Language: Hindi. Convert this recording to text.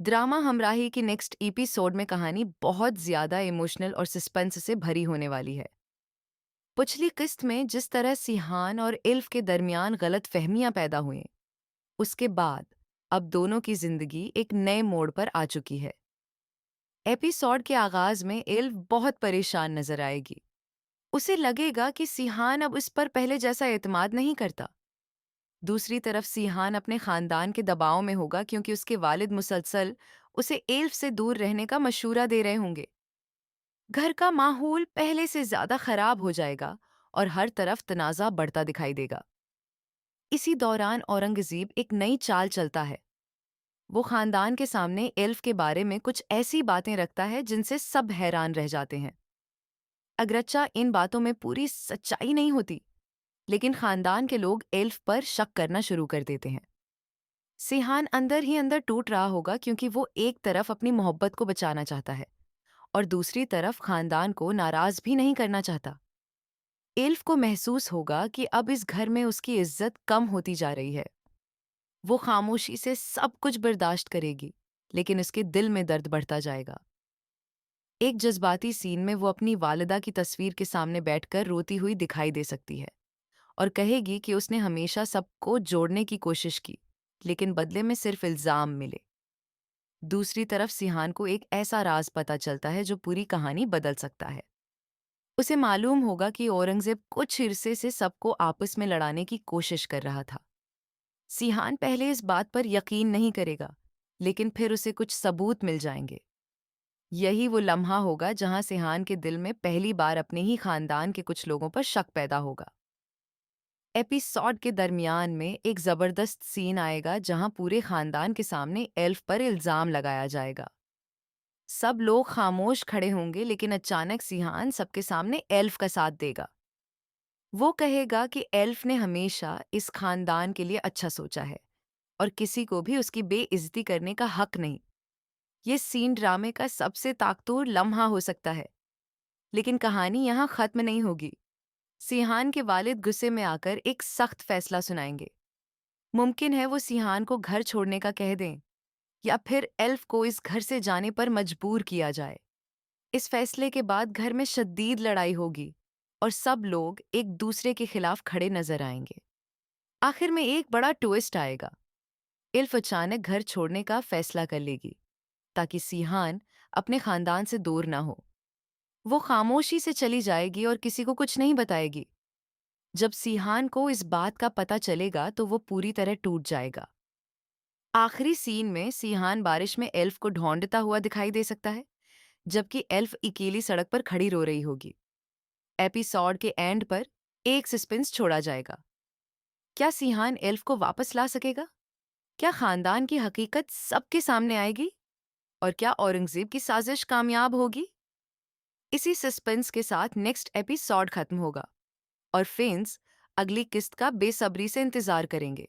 ड्रामा हमराही की नेक्स्ट एपिसोड में कहानी बहुत ज्यादा इमोशनल और सस्पेंस से भरी होने वाली है। पिछली किस्त में जिस तरह सिहान और इल्फ के दरमियान गलत फहमियां पैदा हुई, उसके बाद अब दोनों की जिंदगी एक नए मोड़ पर आ चुकी है। एपिसोड के आगाज में इल्फ बहुत परेशान नजर आएगी। उसे लगेगा कि सिहान अब उस पर पहले जैसा एतमाद नहीं करता। दूसरी तरफ सिहान अपने खानदान के दबाव में होगा क्योंकि उसके वालिद मुसलसल उसे एल्फ से दूर रहने का मशूरा दे रहे होंगे। घर का माहौल पहले से ज्यादा खराब हो जाएगा और हर तरफ तनाज़ा बढ़ता दिखाई देगा। इसी दौरान औरंगज़ेब एक नई चाल चलता है। वो खानदान के सामने एल्फ के बारे में कुछ ऐसी बातें रखता है जिनसे सब हैरान रह जाते हैं। अगरचा इन बातों में पूरी सच्चाई नहीं होती, लेकिन खानदान के लोग एल्फ पर शक करना शुरू कर देते हैं। सिहान अंदर ही अंदर टूट रहा होगा क्योंकि वो एक तरफ अपनी मोहब्बत को बचाना चाहता है और दूसरी तरफ खानदान को नाराज भी नहीं करना चाहता। एल्फ को महसूस होगा कि अब इस घर में उसकी इज्जत कम होती जा रही है। वो खामोशी से सब कुछ बर्दाश्त करेगी, लेकिन उसके दिल में दर्द बढ़ता जाएगा। एक जज्बाती सीन में वो अपनी वालिदा की तस्वीर के सामने बैठकर रोती हुई दिखाई दे सकती है और कहेगी कि उसने हमेशा सबको जोड़ने की कोशिश की, लेकिन बदले में सिर्फ इल्जाम मिले। दूसरी तरफ सिहान को एक ऐसा राज पता चलता है जो पूरी कहानी बदल सकता है। उसे मालूम होगा कि औरंगजेब कुछ अरसे से सबको आपस में लड़ाने की कोशिश कर रहा था। सिहान पहले इस बात पर यकीन नहीं करेगा, लेकिन फिर उसे कुछ सबूत मिल जाएंगे। यही वो लम्हा होगा जहां सिहान के दिल में पहली बार अपने ही खानदान के कुछ लोगों पर शक पैदा होगा। एपिसोड के दरमियान में एक जबरदस्त सीन आएगा जहां पूरे खानदान के सामने एल्फ पर इल्जाम लगाया जाएगा। सब लोग खामोश खड़े होंगे, लेकिन अचानक सिहान सबके सामने एल्फ का साथ देगा। वो कहेगा कि एल्फ ने हमेशा इस खानदान के लिए अच्छा सोचा है और किसी को भी उसकी बेइज्जती करने का हक नहीं। ये सीन ड्रामे का सबसे ताकतवर लम्हा हो सकता है, लेकिन कहानी यहाँ खत्म नहीं होगी। सिहान के वालिद गुस्से में आकर एक सख्त फैसला सुनाएंगे। मुमकिन है वो सिहान को घर छोड़ने का कह दें या फिर एल्फ को इस घर से जाने पर मजबूर किया जाए। इस फैसले के बाद घर में शदीद लड़ाई होगी और सब लोग एक दूसरे के खिलाफ खड़े नजर आएंगे। आखिर में एक बड़ा ट्विस्ट आएगा। इल्फ अचानक घर छोड़ने का फैसला कर लेगी ताकि सिहान अपने खानदान से दूर ना हो। वो खामोशी से चली जाएगी और किसी को कुछ नहीं बताएगी। जब सिहान को इस बात का पता चलेगा तो वो पूरी तरह टूट जाएगा। आखिरी सीन में सिहान बारिश में एल्फ को ढूंढता हुआ दिखाई दे सकता है, जबकि एल्फ अकेली सड़क पर खड़ी रो रही होगी। एपिसोड के एंड पर एक सस्पेंस छोड़ा जाएगा। क्या सिहान एल्फ को वापस ला सकेगा? क्या खानदान की हकीकत सबके सामने आएगी? और क्या औरंगजेब की साजिश कामयाब होगी? इसी सस्पेंस के साथ नेक्स्ट एपिसोड खत्म होगा और फैंस अगली किस्त का बेसब्री से इंतजार करेंगे।